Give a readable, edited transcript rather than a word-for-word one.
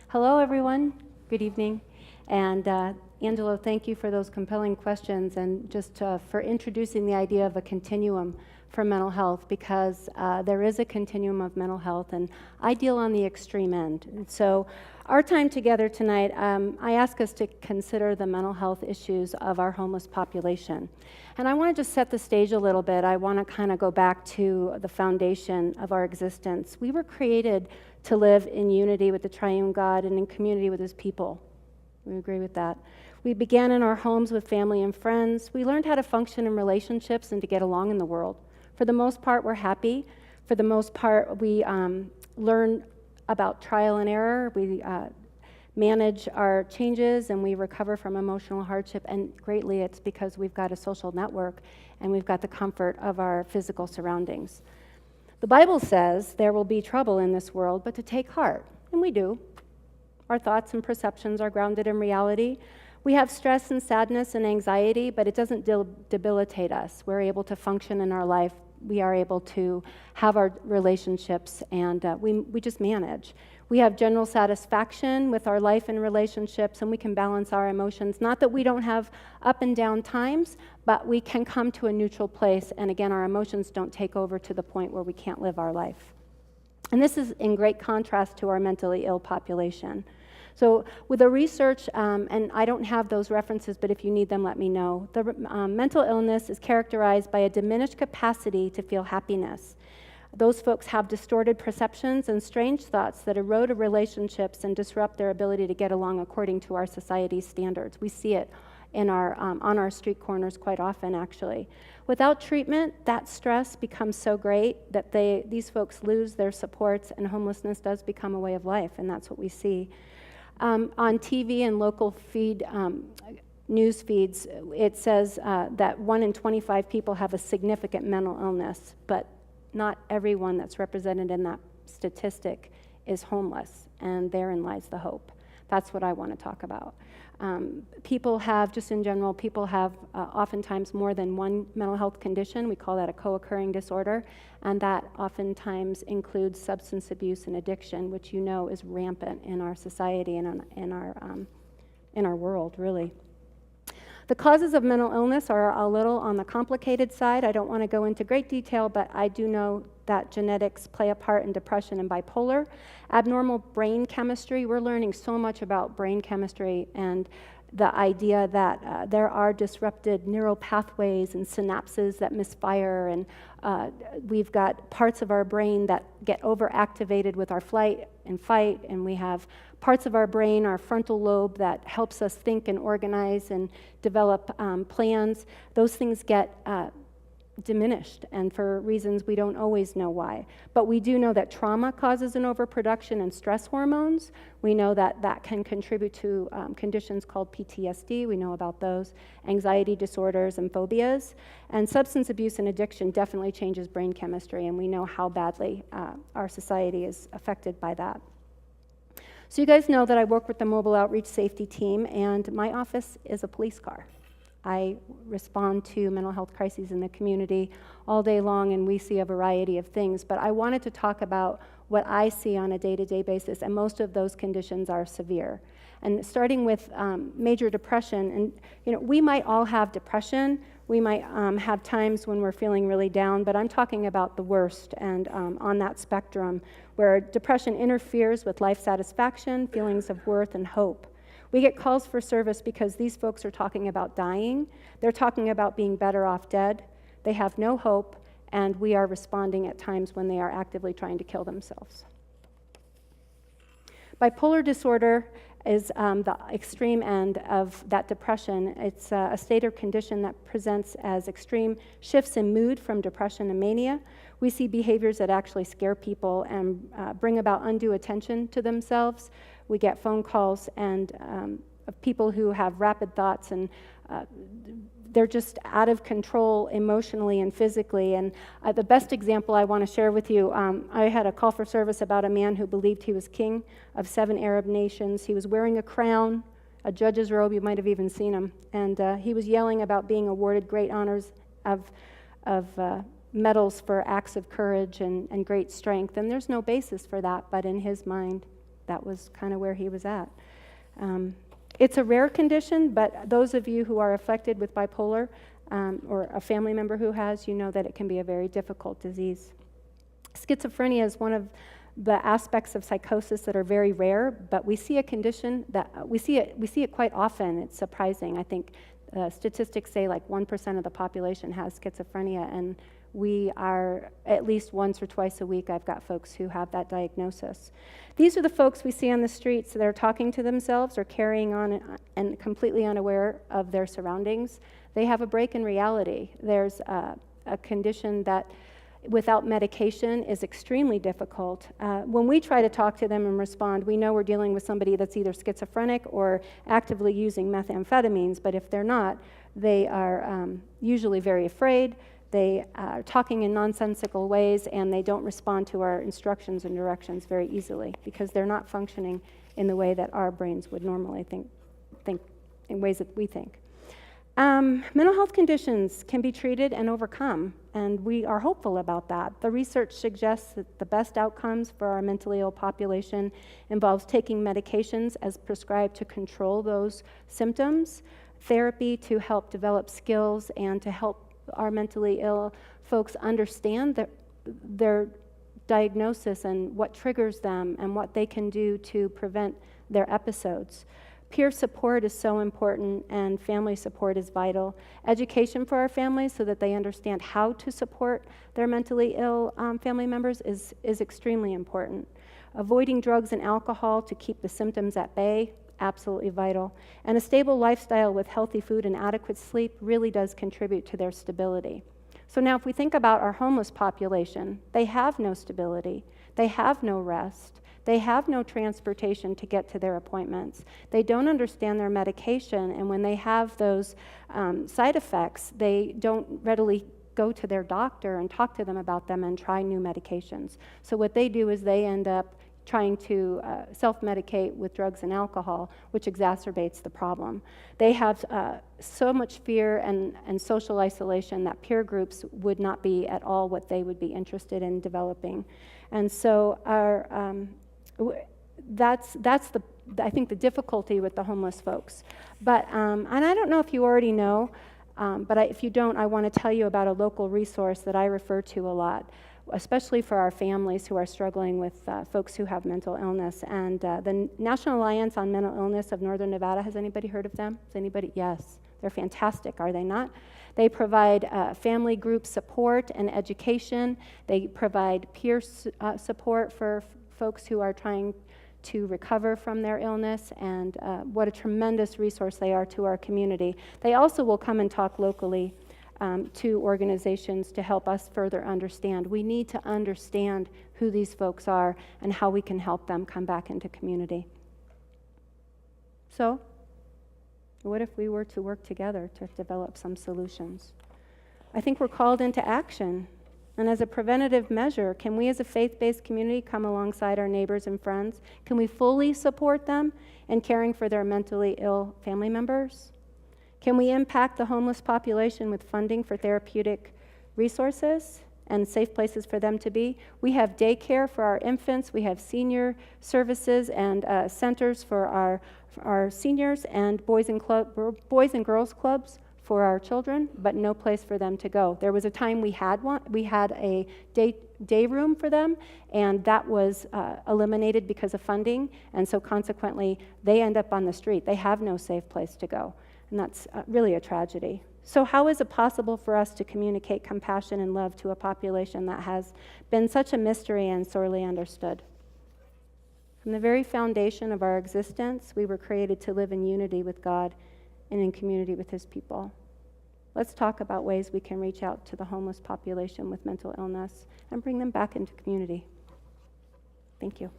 Hello, everyone. Good evening. And Angelo, thank you for those compelling questions and just for introducing the idea of a continuum for mental health, because there is a continuum of mental health, and I deal on the extreme end. And so our time together tonight, I ask us to consider the mental health issues of our homeless population. And I want to just set the stage a little bit. I want to kind of go back to the foundation of our existence. We were created to live in unity with the triune God and in community with his people. We agree with that. We began in our homes with family and friends. We learned how to function in relationships and to get along in the world. For the most part, we're happy. For the most part, we learn about trial and error. We manage our changes and we recover from emotional hardship. And greatly, it's because we've got a social network and we've got the comfort of our physical surroundings. The Bible says there will be trouble in this world, but to take heart. And we do. Our thoughts and perceptions are grounded in reality. We have stress and sadness and anxiety, but it doesn't debilitate us. We're able to function in our life. We are able to have our relationships, and we just manage. We have general satisfaction with our life and relationships, and we can balance our emotions. Not that we don't have up and down times, but we can come to a neutral place, and again, our emotions don't take over to the point where we can't live our life. And this is in great contrast to our mentally ill population. So with the research, and I don't have those references, but if you need them, let me know. The mental illness is characterized by a diminished capacity to feel happiness. Those folks have distorted perceptions and strange thoughts that erode relationships and disrupt their ability to get along according to our society's standards. We see it in on our street corners quite often, actually. Without treatment, that stress becomes so great that these folks lose their supports, and homelessness does become a way of life, and that's what we see. On TV and local news feeds, it says that 1 in 25 people have a significant mental illness, but not everyone that's represented in that statistic is homeless, and therein lies the hope. That's what I want to talk about. People have, just in general, people have oftentimes more than one mental health condition. We call that a co-occurring disorder, and that oftentimes includes substance abuse and addiction, which you know is rampant in our society and in our world, really. The causes of mental illness are a little on the complicated side. I don't want to go into great detail, but I do know that genetics play a part in depression and bipolar. Abnormal brain chemistry, we're learning so much about brain chemistry and the idea that there are disrupted neural pathways and synapses that misfire, and we've got parts of our brain that get overactivated with our flight and fight, and we have parts of our brain, our frontal lobe, that helps us think and organize and develop plans. Those things get diminished, and for reasons we don't always know why. But we do know that trauma causes an overproduction in stress hormones. We know that that can contribute to conditions called PTSD. We know about those, anxiety disorders and phobias. And substance abuse and addiction definitely changes brain chemistry, and we know how badly our society is affected by that. So you guys know that I work with the Mobile Outreach Safety Team, and my office is a police car. I respond to mental health crises in the community all day long, and we see a variety of things. But I wanted to talk about what I see on a day-to-day basis, and most of those conditions are severe. And starting with major depression, and we might all have depression. We might have times when we're feeling really down, but I'm talking about the worst, and on that spectrum, where depression interferes with life satisfaction, feelings of worth, and hope. We get calls for service because these folks are talking about dying. They're talking about being better off dead. They have no hope, and we are responding at times when they are actively trying to kill themselves. Bipolar disorder is the extreme end of that depression. It's a state or condition that presents as extreme shifts in mood from depression and mania. We see behaviors that actually scare people and bring about undue attention to themselves. We get phone calls and of people who have rapid thoughts, and they're just out of control emotionally and physically. And the best example I want to share with you, I had a call for service about a man who believed he was king of 7 Arab nations. He was wearing a crown, a judge's robe, you might have even seen him, and he was yelling about being awarded great honors of medals for acts of courage and great strength. And there's no basis for that, but in his mind, that was kind of where he was at. It's a rare condition, but those of you who are afflicted with bipolar or a family member who has, you know that it can be a very difficult disease. Schizophrenia is one of the aspects of psychosis that are very rare, but we see a condition that we see it quite often. It's surprising. I think statistics say like 1% of the population has schizophrenia, and we are at least once or twice a week, I've got folks who have that diagnosis. These are the folks we see on the streets that are talking to themselves or carrying on and completely unaware of their surroundings. They have a break in reality. There's a condition that without medication is extremely difficult. When we try to talk to them and respond, we know we're dealing with somebody that's either schizophrenic or actively using methamphetamines, but if they're not, they are usually very afraid. They are talking in nonsensical ways, and they don't respond to our instructions and directions very easily because they're not functioning in the way that our brains would normally think in ways that we think. Mental health conditions can be treated and overcome, and we are hopeful about that. The research suggests that the best outcomes for our mentally ill population involves taking medications as prescribed to control those symptoms, therapy to help develop skills, and to help our mentally ill folks understand their diagnosis and what triggers them and what they can do to prevent their episodes. Peer support is so important, and family support is vital. Education for our families so that they understand how to support their mentally ill family members is extremely important. Avoiding drugs and alcohol to keep the symptoms at bay, absolutely vital. And a stable lifestyle with healthy food and adequate sleep really does contribute to their stability. So now if we think about our homeless population, they have no stability, they have no rest, they have no transportation to get to their appointments. They don't understand their medication, and when they have those side effects, they don't readily go to their doctor and talk to them about them and try new medications. So what they do is they end up trying to self-medicate with drugs and alcohol, which exacerbates the problem. They have so much fear and social isolation that peer groups would not be at all what they would be interested in developing. And so that's I think the difficulty with the homeless folks. But and I don't know if you already know, but if you don't, I want to tell you about a local resource that I refer to a lot, especially for our families who are struggling with folks who have mental illness. And the National Alliance on Mental Illness of Northern Nevada, has anybody heard of them? Has anybody? Yes, they're fantastic, are they not? They provide family group support and education. They provide peer support for folks who are trying to recover from their illness, and what a tremendous resource they are to our community. They also will come and talk locally to organizations to help us further understand. We need to understand who these folks are and how we can help them come back into community. So, what if we were to work together to develop some solutions? I think we're called into action. And as a preventative measure, can we as a faith-based community come alongside our neighbors and friends? Can we fully support them in caring for their mentally ill family members? Can we impact the homeless population with funding for therapeutic resources and safe places for them to be? We have daycare for our infants. We have senior services and centers for our seniors, and boys and girls clubs for our children, but no place for them to go. There was a time we had one. We had a day room for them, and that was eliminated because of funding, and so consequently, they end up on the street. They have no safe place to go, and that's really a tragedy. So how is it possible for us to communicate compassion and love to a population that has been such a mystery and sorely understood? From the very foundation of our existence, we were created to live in unity with God and in community with His people. Let's talk about ways we can reach out to the homeless population with mental illness and bring them back into community. Thank you.